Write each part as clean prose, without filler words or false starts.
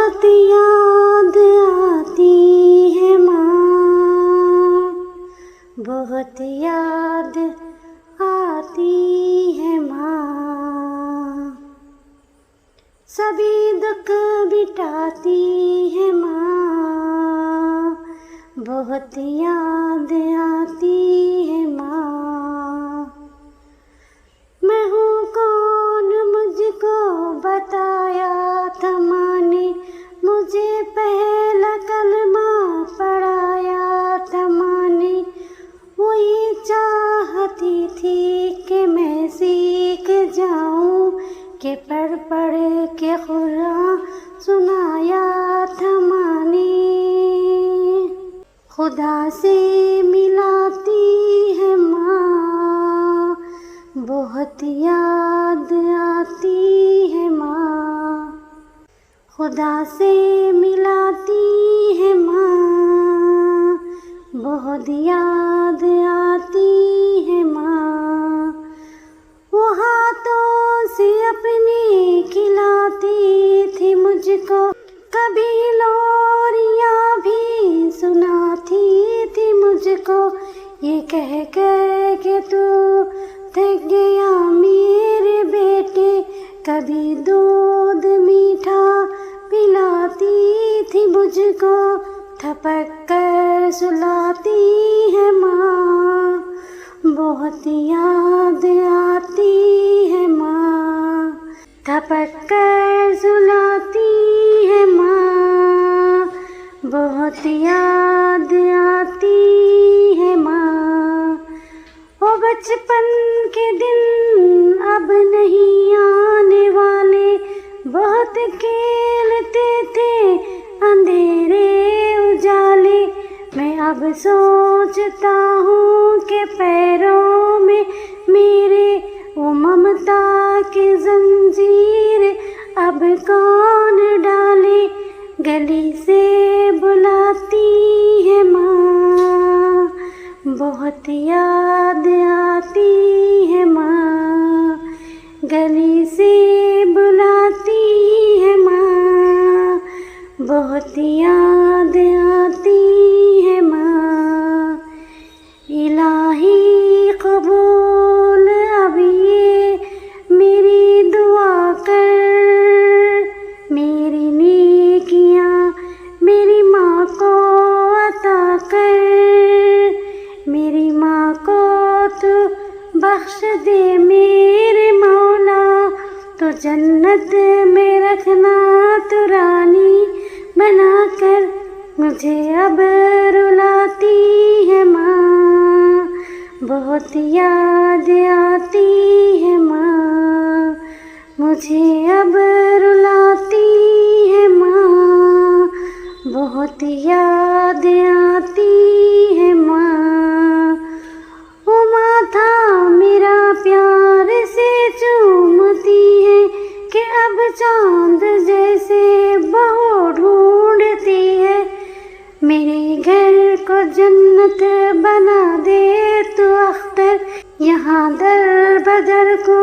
बहुत याद आती है माँ, बहुत याद आती है माँ। सभी दुख मिटाती है माँ, बहुत याद आती है माँ। मैं हूँ कौन मुझको बताया था माँ ने, मुझे पहला कलमा पढ़ाया था माँ ने। वो ये चाहती थी कि मैं सीख जाऊँ, कि पढ़ पढ़ के कुरान सुनाया था माँ ने। खुदा से मिलाती है माँ, बहुत याद आती है माँ। खुदा से मिलाती है माँ, बहुत याद आती है माँ। वो हाथों से अपने खिलाती थी मुझको, कभी लोरियां भी सुनाती थी मुझको। ये कह कर के तू थक गया मेरे बेटे, कभी दूध मीठा पिलाती थी मुझको। थपक कर सुलाती है माँ, बहुत याद आती है माँ। थपक कर सुलाती है माँ, बहुत याद आती है माँ। वो बचपन के दिन अब नहीं आने वाले, बहुत खेलते थे अंधेरे उजाले। मैं अब सोचता हूँ कि पैरों में मेरे वो ममता की जंजीर अब कौन डाले। गली से बुलाती है माँ, बहुत याद आती है माँ। गली से बुलाती है माँ, बहुत याद आती है माँ। इलाही कबूल अब ये मेरी दुआ कर, मेरी नेकियाँ मेरी माँ को अता कर। मेरी माँ को तू बख्श दे मेरे मौला, तो जन्नत में रखना तू रानी बना कर। मुझे अब रुलाती है माँ, बहुत याद आती है माँ। मुझे अब रुलाती है माँ, बहुत याद आती है माँ। वो माथा मेरा प्यार से चूमती है, कि अब चांद जैसे बहू ढूंढती है। मेरे घर को जन्नत बना दे तू अख्तर, यहाँ दर बदर को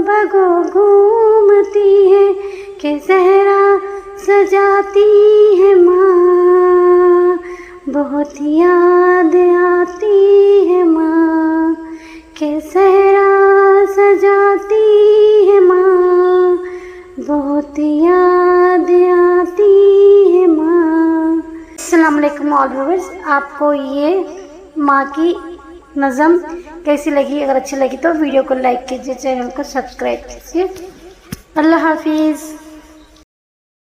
बगो घूमती है। कि सहरा सजाती है माँ, बहुत याद आती है माँ। कि सहरा सजाती है माँ, बहुत याद आती है माँ। अस्सलाम वालेकुम ऑल व्यूअर्स, आपको ये माँ की नज़म कैसी लगी? अगर अच्छी लगी तो वीडियो को लाइक कीजिए, चैनल को सब्सक्राइब कीजिए। अल्लाह हाफिज़।